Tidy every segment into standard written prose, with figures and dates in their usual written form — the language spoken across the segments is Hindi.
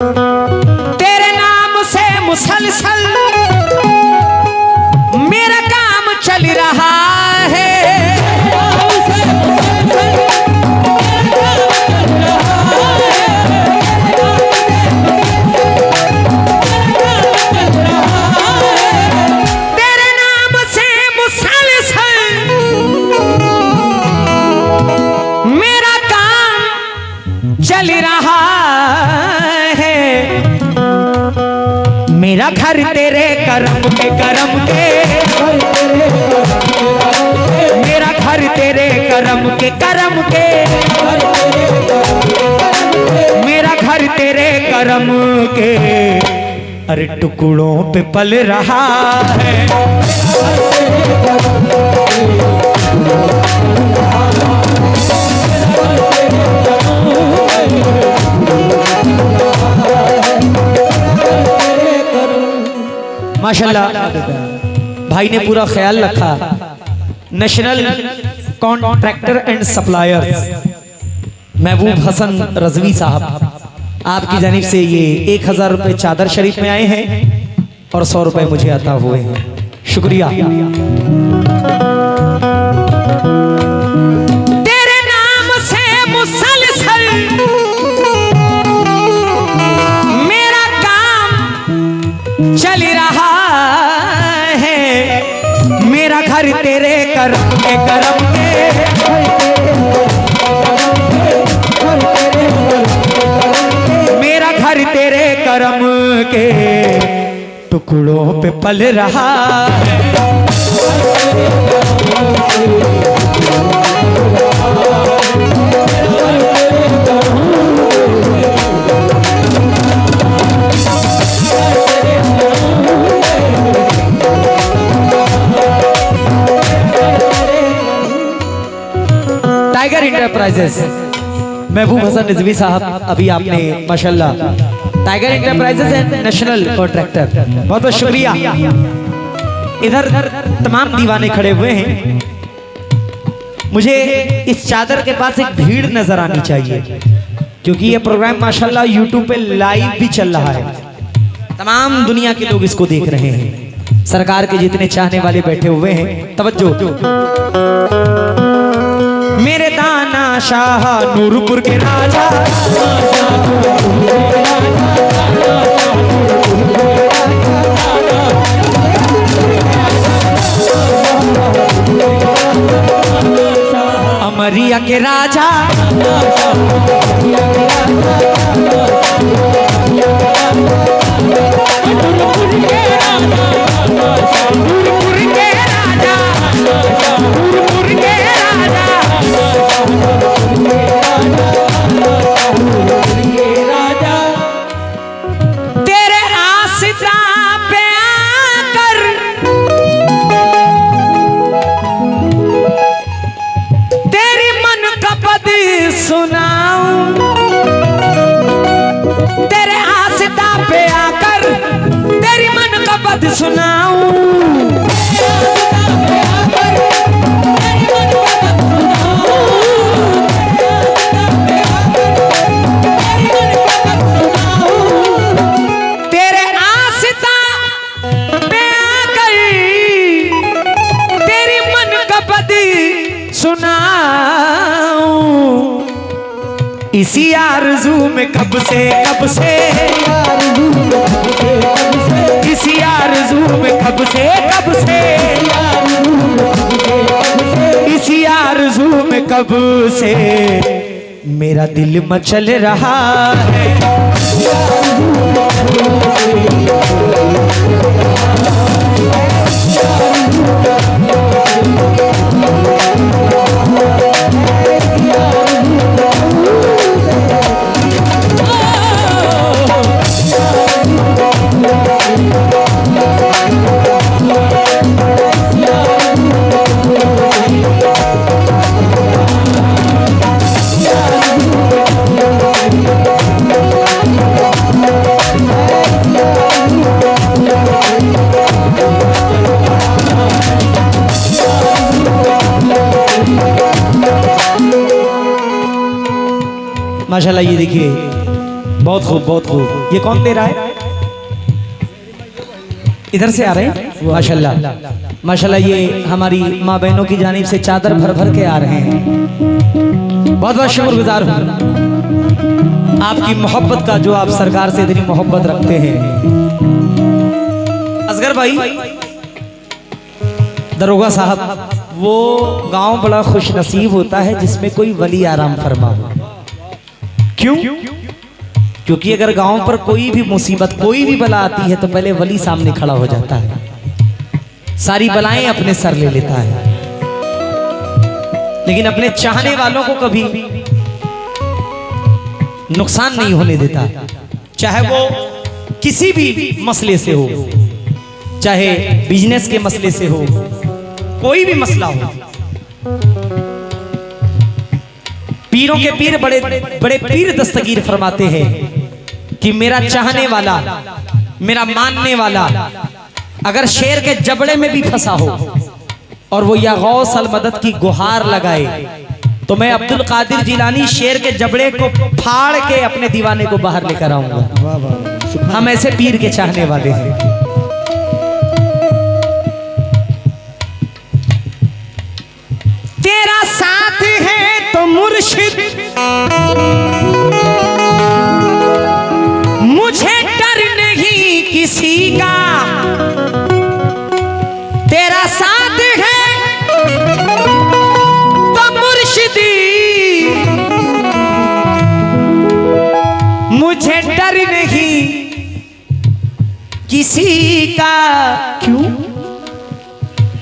तेरे नाम से मुसलसल मेरा काम चल रहा है। तेरे नाम से मुसलसल मेरा काम चल रहा है। मेरा घर तेरे करम के मेरा घर तेरे करम के मेरा घर तेरे करम के अरे टुकड़ों पे पल रहा है। माशाल्लाह भाई ने पूरा ख्याल रखा। नेशनल कॉन्ट्रैक्टर एंड सप्लायर महबूब हसन रजवी साहब, आपकी जानिब से ये 1000 रुपए चादर शरीफ में आए हैं और 100 रुपए मुझे अता हुए हैं। शुक्रिया। तेरे नाम से मुसलसल मेरा काम चल रहा है। मेरा घर तेरे करम के मेरा घर तेरे करम के टुकड़ों पे पल रहा है। टाइगर इंटरप्राइजेस महबूब हसन रिजवी साहब, अभी आपने माशाल्लाह tiger enterprises and national contractor, बहुत बहुत शुक्रिया। इधर तमाम दीवाने खड़े हुए हैं। मुझे इस चादर के पास एक भीड़ नजर आनी चाहिए क्योंकि ये प्रोग्राम माशाल्लाह यूट्यूब पे लाइव भी चल रहा है। तमाम दुनिया के लोग इसको देख रहे हैं। सरकार के जितने चाहने वाले बैठे हुए हैं, तवज्जो। मेरे दाना शाह नूरपुर के राजा, अमरिया के राजा, तेरे आसिता पे आकर तेरी मन का पद सुनाऊं। तेरे आसिता पे आकर तेरी मन का पद सुनाऊं। इसी आरज़ू में कब से इसी आरज़ू में कब से इसी आरज़ू में कब से मेरा दिल मचल रहा है। माशाल्लाह ये देखिए बहुत खूब, बहुत खूब। ये कौन दे रहा है? इधर से आ रहे हैं माशाल्लाह, माशाल्लाह। ये हमारी माँ बहनों की जानिब से चादर भर भर के आ रहे हैं। बहुत बहुत शुक्रगुजार हूँ आपकी मोहब्बत का, जो आप सरकार से इतनी मोहब्बत रखते हैं। असगर भाई, दरोगा साहब, वो गांव बड़ा खुश नसीब होता है जिसमें कोई वली आराम फरमा हो। क्यों? क्योंकि अगर गांव पर कोई भी मुसीबत, कोई भी बला आती है तो पहले वली सामने खड़ा हो जाता है, सारी बलाएं अपने सर ले लेता है। लेकिन अपने चाहने वालों को कभी नुकसान नहीं होने देता, चाहे वो किसी भी मसले से हो, चाहे बिजनेस के मसले से हो, कोई भी मसला हो। पीरों के पीर बड़े बड़े पीर दस्तगीर फरमाते हैं कि मेरा चाहने वाला, मेरा मानने वाला अगर शेर के जबड़े में भी फंसा हो और वो या गौस अल मदद की गुहार लगाए, तो मैं अब्दुल कादिर जिलानी शेर के जबड़े को फाड़ के अपने दीवाने को बाहर लेकर आऊंगा। हम ऐसे पीर के चाहने वाले हैं। तेरा साथ है तो मुर्शिद, मुझे डर नहीं किसी का। तेरा साथ है तो मुर्शिदी, मुझे डर नहीं किसी का। क्यों?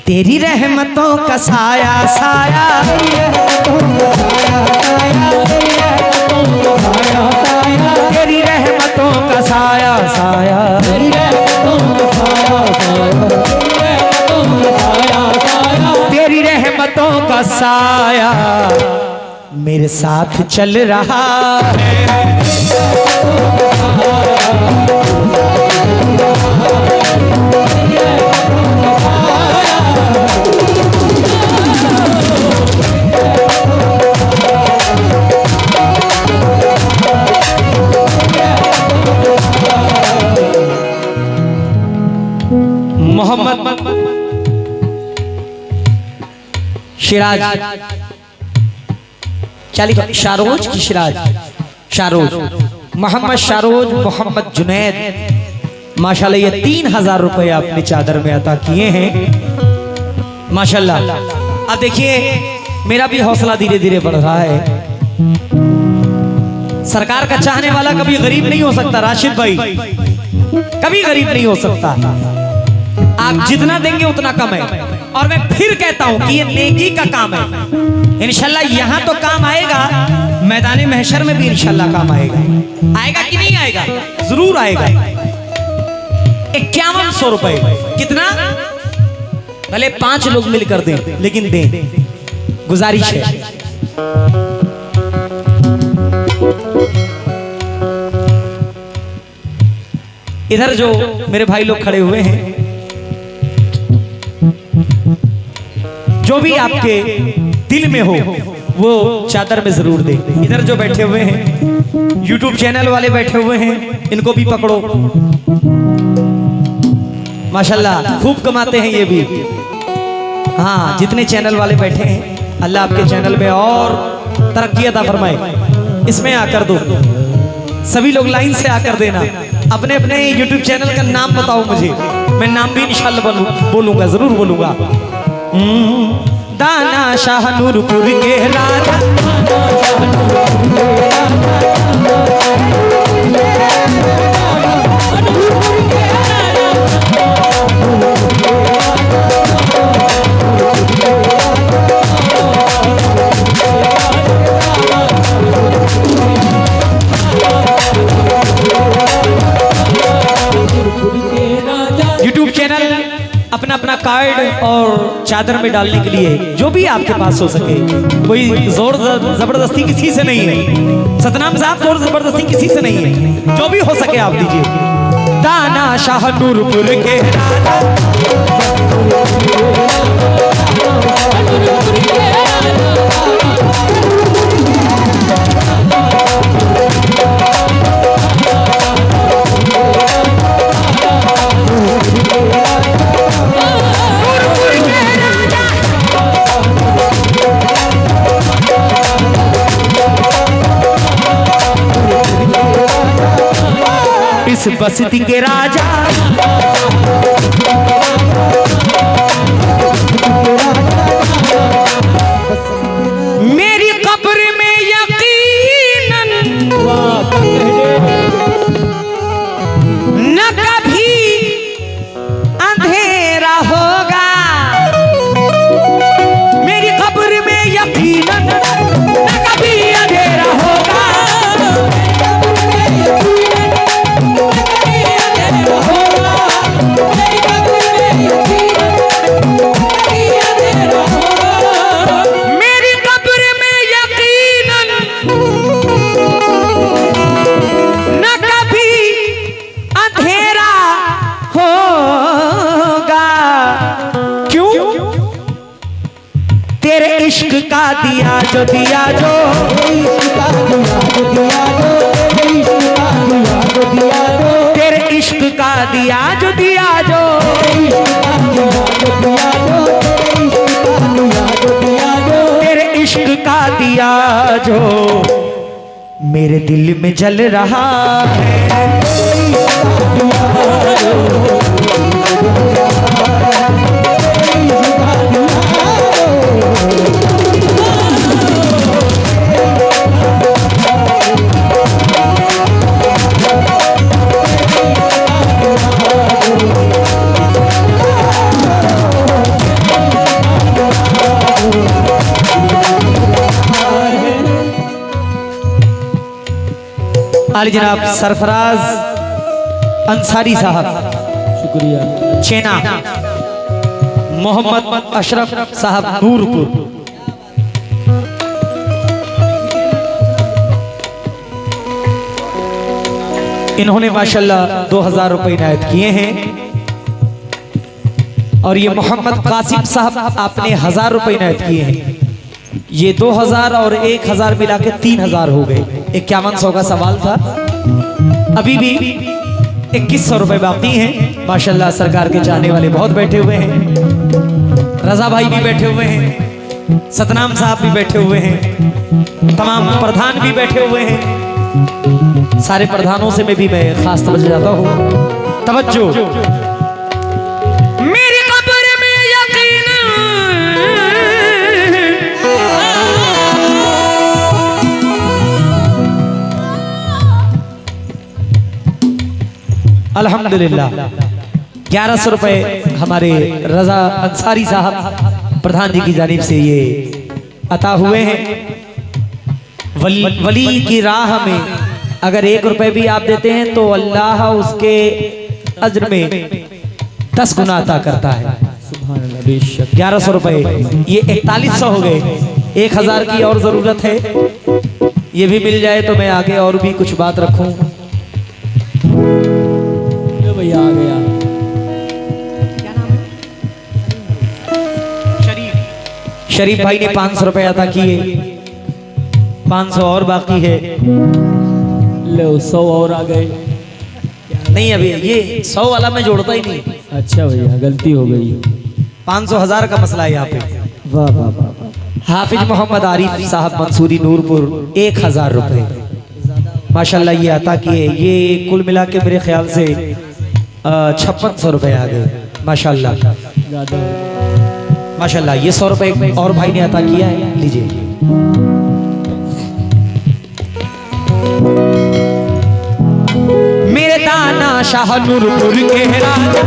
तेरी रहमतों का साया साया, तेरी रहमतों का साया साया, तेरी रहमतों का साया मेरे साथ चल रहा है। मोहम्मद शिराज शारोज की शिराज, शारोज मोहम्मद शारोज मोहम्मद जुनैद, माशाल्लाह ये 3000 रुपए आपने चादर में अता किए हैं माशाल्लाह। अब देखिए मेरा भी हौसला धीरे धीरे बढ़ रहा है। सरकार का चाहने वाला कभी गरीब नहीं हो सकता राशिद भाई, कभी गरीब नहीं हो सकता। आप जितना देंगे उतना कम है। और मैं फिर कहता हूं कि ये नेकी का काम है। इंशाल्लाह यहां तो काम आएगा, मैदान महशर में भी इंशाल्लाह काम आएगा। आएगा कि नहीं आएगा? जरूर आएगा। 5100 रुपए, कितना? भले 5 लोग मिलकर दें, लेकिन दें, गुजारिश है। इधर जो मेरे भाई लोग खड़े हुए हैं, जो भी आपके दिल में हो वो चादर में जरूर दे। इधर जो बैठे हुए हैं YouTube चैनल वाले बैठे हुए हैं, इनको भी पकड़ो माशाल्लाह, खूब कमाते हैं ये भी। हाँ, जितने चैनल वाले बैठे हैं अल्लाह आपके चैनल में और तरक्की अता फरमाए। इसमें आकर दो, सभी लोग लाइन से आकर देना। अपने अपने YouTube चैनल का नाम बताओ मुझे, मैं नाम भी इंशाल्लाह बोलूंगा, जरूर बोलूंगा। दाना शाह नूरपुर के राजा, YouTube चैनल अपना अपना कार्ड और चादर में डालने के लिए जो भी आपके पास हो सके, कोई जोर जबरदस्ती किसी से नहीं है। सतनाम साहब, जोर जबरदस्ती किसी से नहीं है, जो भी हो सके आप दीजिए। दाना शाह नूरपुर के इस बस्ती के राजा। मेरी कब्र में यकीनन न कभी अंधेरा होगा। मेरी कब्र में यकीनन न कभी अंधेरा होगा। मेरी कब्र में यकीनन न कभी अंधेरा होगा। क्यों? तेरे इश्क का दिया जो तेरे इश्क का दिया जो तेरे इश्क का दिया जो मेरे दिल में जल रहा है। आली जनाब सरफराज अंसारी साहब, शुक्रिया। चेना मोहम्मद अशरफ साहब नूरपुर। इन्होंने माशाल्लाह 2000 रुपए इनायत किए हैं। और ये मोहम्मद कासिम साहब आपने 1000 रुपए इनायत किए हैं। ये 2000 और 1000 मिला के 3000 हो गए। 5100 का सवाल था। अभी भी 2100 रुपए बाकी हैं। माशाल्लाह सरकार के चाहने वाले बहुत बैठे हुए हैं। रजा भाई भी बैठे हुए हैं, सतनाम साहब भी बैठे हुए हैं, तमाम प्रधान भी बैठे हुए हैं। सारे प्रधानों से मैं खास तवज्जो जाता हूँ। तवज्जो। मेरी कब्र में यकीन अल्हम्दुलिल्लाह 1100 रुपए हमारे रजा अंसारी साहब प्रधान जी की जानिब से ये अता हुए हैं। वली की राह में अगर 1 रुपए भी आप देते हैं तो अल्लाह उसके अज्र में 10 गुना अता करता है। 1100 रुपए ये 4100 हो गए। 1000 की और जरूरत है। ये भी मिल जाए तो मैं आगे और भी कुछ बात रखूं। भैया आ गया। क्या नाम है? शरीफ भाई ने 500 रुपए अदा किए। 500 और बाकी है। लो 100 और आ गए। नहीं अभी ये 100 वाला मैं जोड़ता ही नहीं। अच्छा भैया गलती हो गई। 500 1000 का मसला है यहाँ पे। वाह वाह वाह। हाफिज मोहम्मद आरिफ साहब मंसूरी नूरपुर 1000 रुपए माशाल्लाह ये अता किए। ये कुल मिला के मेरे ख्याल से 5600 रुपए आ गए। माशाल्लाह माशाल्लाह। ये 100 रुपए और भाई ने अता किया है। लीजिए। मेरे दाना शाह नूरपुर के राजा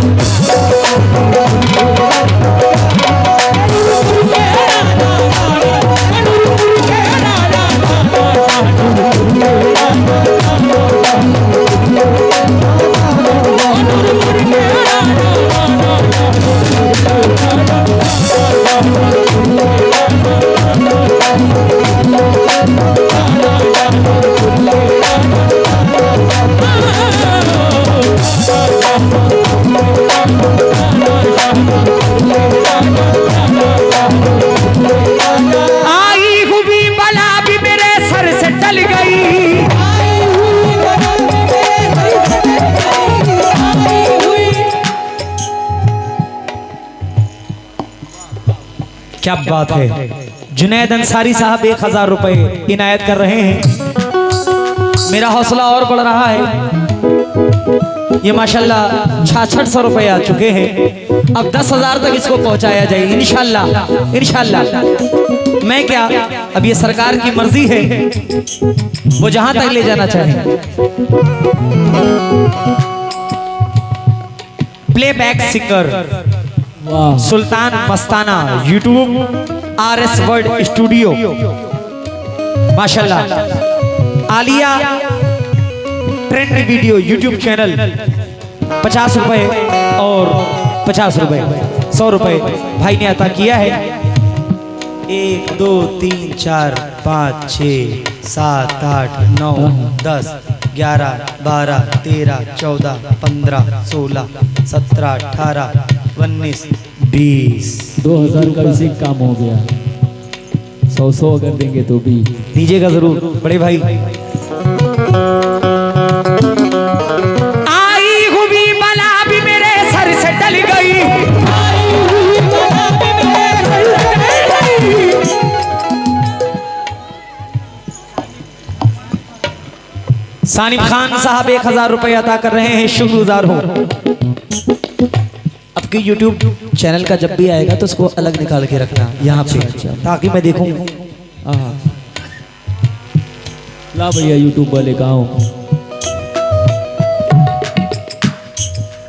क्या बात है। जुनैद अंसारी साहब 1000 रुपए इनायत कर रहे हैं। मेरा हौसला और बढ़ रहा है। ये माशाल्लाह 6600 रुपए आ चुके हैं। अब 10,000 तक इसको पहुंचाया जाए इंशाल्लाह इंशाल्लाह। मैं क्या, अब ये सरकार की मर्जी है, वो जहां तक ले जाना चाहे। प्लेबैक सिंगर वाह सुल्तान मस्ताना, यूट्यूब RS वर्ड स्टूडियो माशाल्लाह। Alia trend video YouTube channel 50 रुपए और 50 रुपए 100 रुपए भाई ने अता किया है। 1 2 3 4 5 6 7 8 9 10 11 12 13 14 15 16 17 18 19 20 2000 का इसी काम हो गया। 100 अगर देंगे तो भी दीजिएगा जरूर बड़े भाई। आई हुई बला भी मेरे सर से टल गई, सानिब खान साहब 1000 रुपए अता कर रहे हैं, शुक्रगुजार हो। अब की YouTube चैनल का जब भी आएगा तो उसको अलग निकाल के रखना यहाँ पे, ताकि मैं देखूं। हाँ ला भैया यूट्यूब वाले गाँव।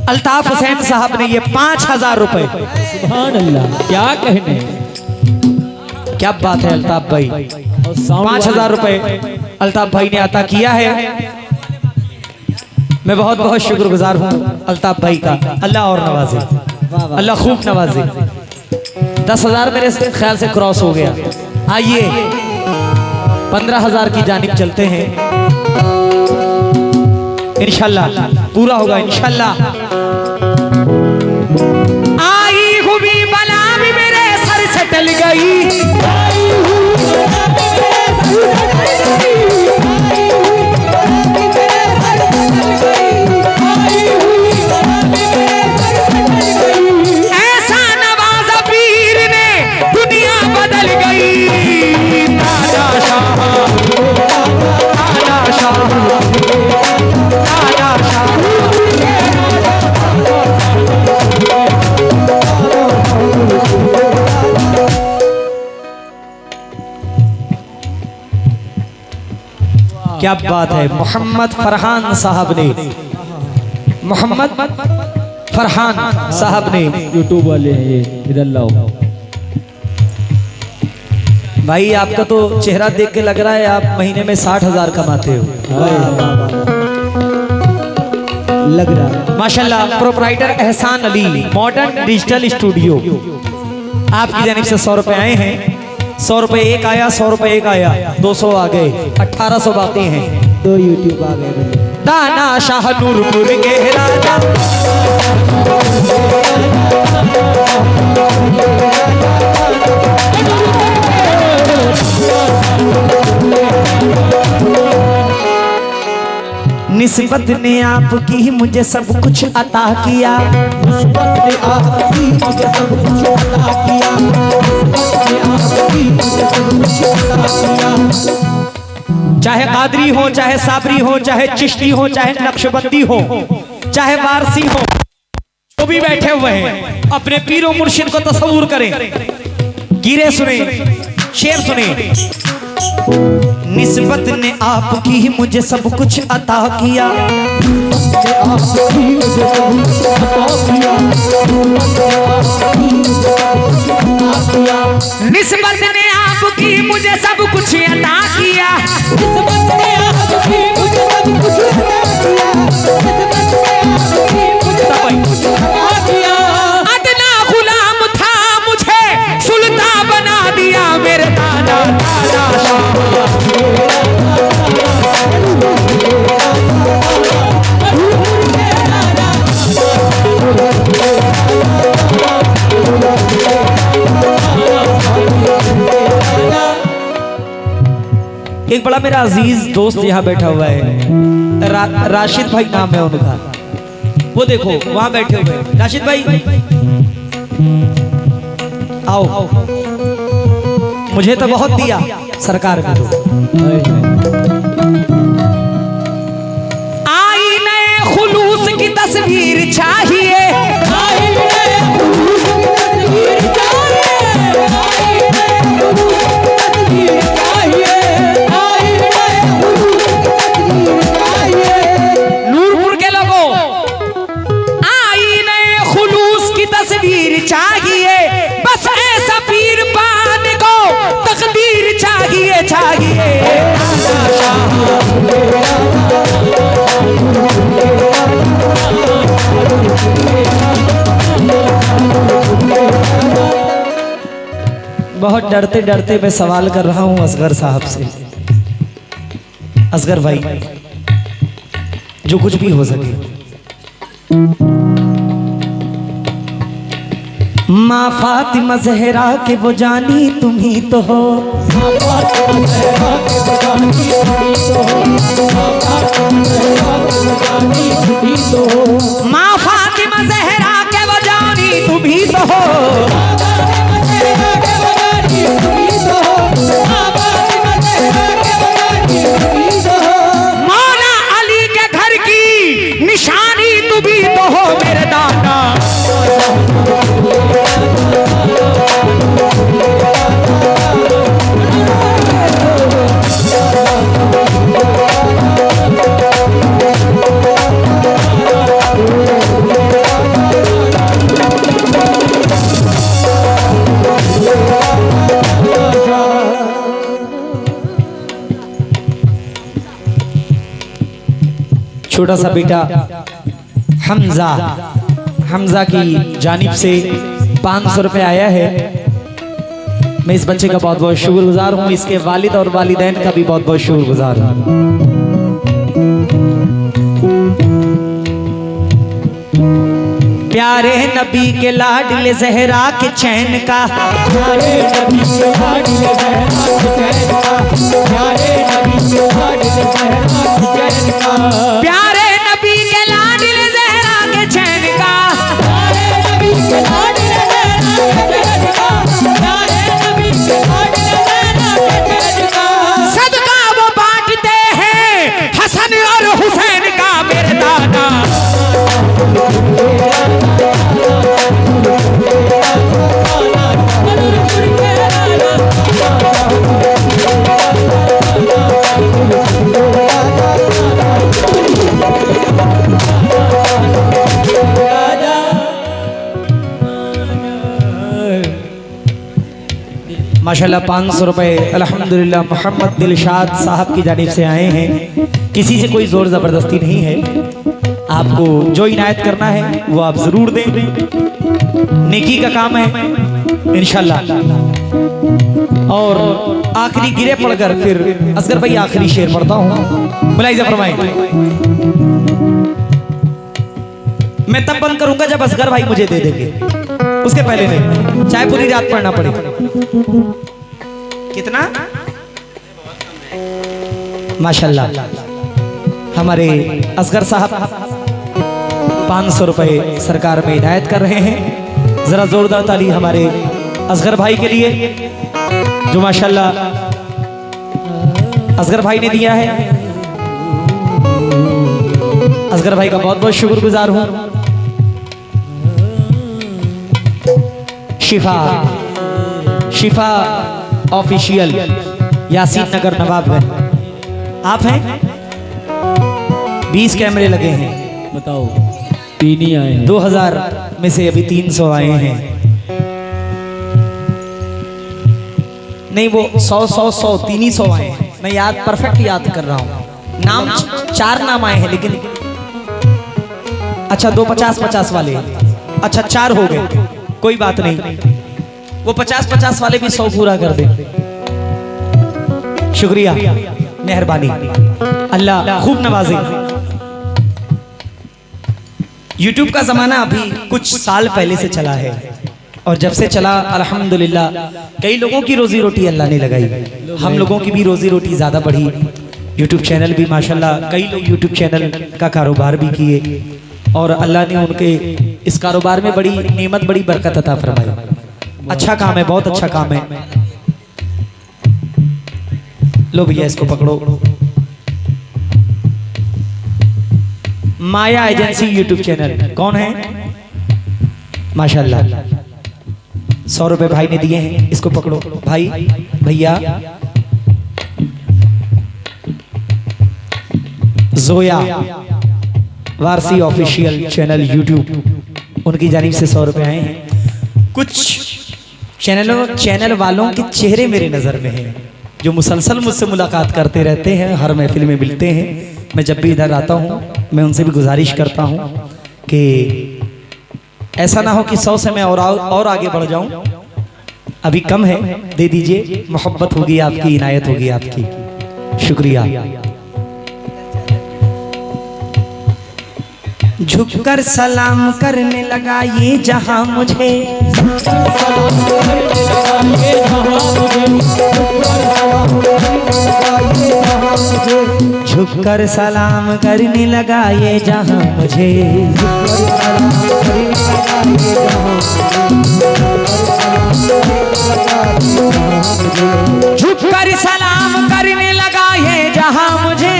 अल्ताफ हुसैन साहब ने ये 5000 रुपए, सुभान अल्लाह, क्या कहने। क्या बात है अल्ताफ भाई। और साउंड 5000 रुपए अल्ताफ भाई ने अता किया है। मैं बहुत बहुत शुक्रगुजार हूँ अल्ताफ भाई का। अल्लाह और नवाजे, अल्लाह खूब नवाजे। 10,000 मेरे ख्याल से क्रॉस हो गया। आइए 15,000 की जानिब चलते हैं, इंशाल्लाह पूरा होगा इंशाल्लाह। आई हुई बला भी मेरे सर से टल गई, ऐसा नवाजा पीर ने दुनिया बदल गई। ताजा शाह ताजा शाह ताजा शाह। क्या बात है। मोहम्मद फरहान साहब ने, मोहम्मद फरहान साहब ने, यूट्यूब वाले हैं ये, इधर लाओ। भाई आपका तो चेहरा देख के लग रहा है आप महीने में 60,000 कमाते हो। लग रहा है। माशाल्लाह। प्रोपराइटर एहसान अली, मॉडर्न डिजिटल स्टूडियो, आपकी जानिब से 100 रुपए आए हैं। 100 रुपए एक आया, 100 रुपए एक आया, 200 आ गए, 1800 बाकी हैं। 2 यूट्यूब आ गए। दाना शाह नूरपुर के राजा, निस्बत ने आपकी मुझे सब कुछ अता किया, निस्बत ने आपकी मुझे सब कुछ अता किया, निस्बत ने आपकी मुझे सब कुछ अता किया। चाहे कादरी हो, चाहे साबरी हो, चाहे चिश्ती हो, चाहे नक्शबंदी हो, चाहे वारसी हो, वो भी बैठे हुए हैं। अपने पीरो मुर्शिद को तस्वूर करें। गिरे सुने, शेर सुने। निस्बत ने आपकी मुझे सब कुछ अता किया, निस्बत ने आपकी मुझे सब कुछ अता किया, निस्बत ने आपकी मुझे सब कुछ अता किया। अदना गुलाम था मुझे सुल्तान बना दिया मेरे दादा दादा शाह। एक बड़ा मेरा अजीज दोस्त यहाँ बैठा हुआ है, राशिद भाई नाम है उनका। वो देखो वहां बैठे हुए हैं। राशिद भाई आओ, मुझे तो बहुत दिया सरकार में। तो आई नए खुलूस की चाहिए बहुत डरते डरते मैं सवाल कर रहा हूं असगर साहब से। असगर भाई, जो कुछ भी हो सके, माँ फातिमा ज़हरा के वो जानी तुम ही तो हो, माँ फातिमा ज़हरा के वो जानी तुम ही तो हो। मौला अली के घर की निशानी तुम ही तो हो मेरे दादा। छोटा सा बेटा हमजा की जानिब से 500 रुपए आया है। मैं इस बच्चे का बहुत बहुत शुक्रगुजार हूँ, इसके वालिद और वालिदैन का भी बहुत बहुत शुक्रगुजार हूँ। प्यारे नबी के लाडले ज़हरा के चैन का, प्यारे नबी के लाडले ज़हरा के चैन का, प्यारे नबी के लाडले ज़हरा के चैन का, प्यारे नबी के लाडले ज़हरा के चैन का, प्यारे नबी के लाडले ज़हरा के चैन का, प्यारे नबी के लाडले ज़हरा के चैन का। सदका वो बांटते हैं हसन और हुसैन का मेरे दादा। माशाल्लाह 500 रुपए अल्हम्दुलिल्लाह मोहम्मद दिलशाद साहब की जानिब से आए हैं। किसी से कोई जोर ज़बरदस्ती नहीं है, आपको जो इनायत करना है वो आप ज़रूर दें, नेकी का काम है इंशाल्लाह। और आखिरी गिरे पढ़कर फिर असगर भाई आखिरी शेर पढ़ता हूँ, मुलाहिज़ा फरमाएं। मैं तब बंद करूंगा जब असगर भाई मुझे दे देंगे, उसके पहले नहीं, चाहे पूरी रात पढ़ना पड़े। कितना? माशाल्लाह हमारे असगर साहब 500 रुपए सरकार में इनायत कर रहे हैं। जरा जोरदार ताली हमारे असगर भाई के लिए जो माशाल्लाह असगर भाई ने दिया है। असगर भाई का बहुत बहुत शुक्रगुजार हूं। शिफा ऑफिशियल यासीन नगर नवाबगंज, आप हैं? 20 कैमरे लगे हैं, बताओ 3 ही आए हैं। 2000 में से अभी 300 आए हैं। नहीं वो 100 300 आए हैं। मैं याद परफेक्ट याद कर रहा हूँ। नाम 4 नाम आए हैं, लेकिन अच्छा 2 50-50 वाले, अच्छा 4 हो गए, कोई बात नहीं। वो 50-50 वाले भी 100 पूरा कर दे। शुक्रिया, मेहरबानी, अल्लाह खूब नवाजे। YouTube का जमाना अभी कुछ साल पहले से चला है, और जब से चला अल्हम्दुलिल्लाह कई लोगों की रोजी रोटी अल्लाह ने लगाई, हम लोगों की भी रोजी रोटी ज्यादा बढ़ी। YouTube चैनल भी माशाल्लाह कई लोग YouTube चैनल का कारोबार भी किए, और अल्लाह ने उनके इस कारोबार में बड़ी नेमत, बड़ी बरकत अता फरमाई। अच्छा काम है, बहुत अच्छा काम है। लो भैया इसको पकड़ो। माया एजेंसी YouTube चैनल कौन है? माशाल्लाह 100 रुपए भाई ने दिए हैं, इसको पकड़ो भाई। भैया Zoya Warsi official channel YouTube, उनकी जानिब से 100 रुपए आए हैं। कुछ चैनल वालों के चेहरे मेरे नजर में हैं, जो मुसलसल मुझसे मुलाकात करते रहते हैं, हर महफिल में मिलते हैं। मैं जब भी इधर आता हूँ मैं उनसे भी गुजारिश करता हूँ कि ऐसा ना हो कि 100 से मैं और आगे बढ़ जाऊँ। अभी कम है, दे दीजिए, मोहब्बत होगी आपकी, इनायत होगी आपकी। शुक्रिया। झुककर सलाम करने लगा ये जहां मुझे, झुककर सलाम करने लगा ये जहां मुझे, झुककर सलाम करने लगा ये जहां मुझे,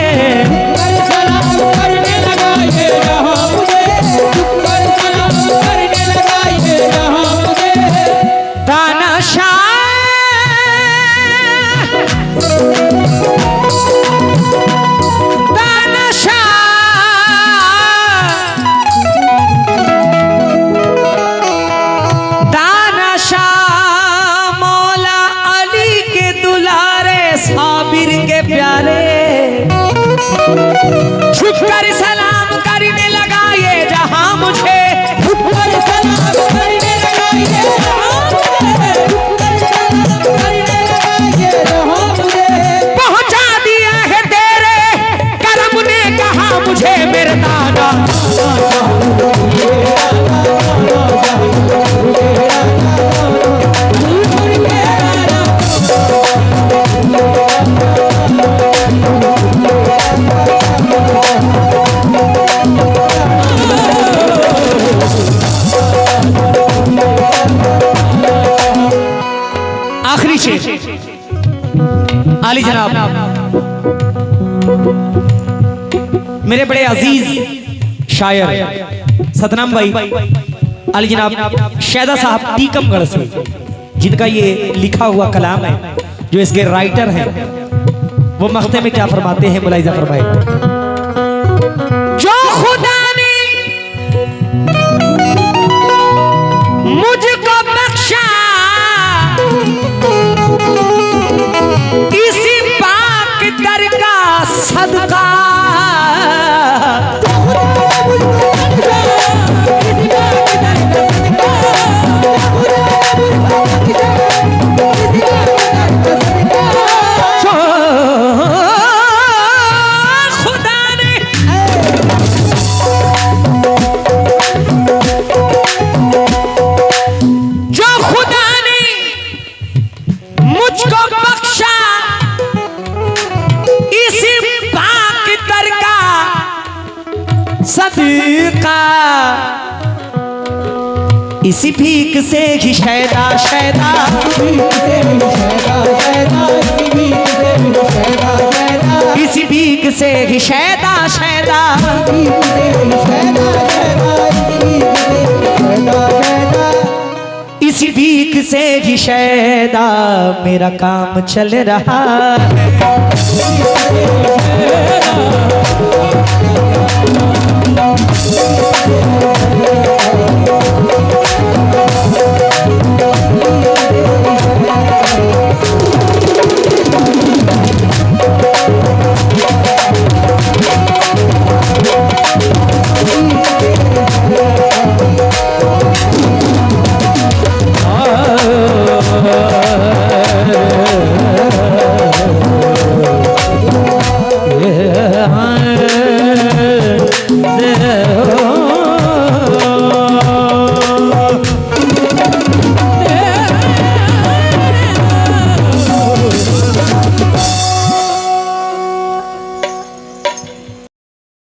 झुककर सलाम करने लगा ये जहां मुझे, झुककर सलाम करने लगा ये जहां मुझे, पहुंचा दिया है तेरे करम ने कहा मुझे मेरे दादा। आखिरी शेर आली जनाब, मेरे बड़े अजीज शायर सतनाम भाई आली जनाब शैदा साहब टीकमगढ़ से, जिनका ये लिखा हुआ कलाम है, जो इसके राइटर हैं, वो मख्ते में क्या फरमाते हैं, मुलाहिजा फरमाए। जो खुदा ने मुझको बख्शा इसी पाक दर का सदका, सदका, इसी भीख से ही शैदा शैदा, इसी भीख से ही शैदा शैदा, इसी भीख से ही शैदा मेरा काम चल रहा है।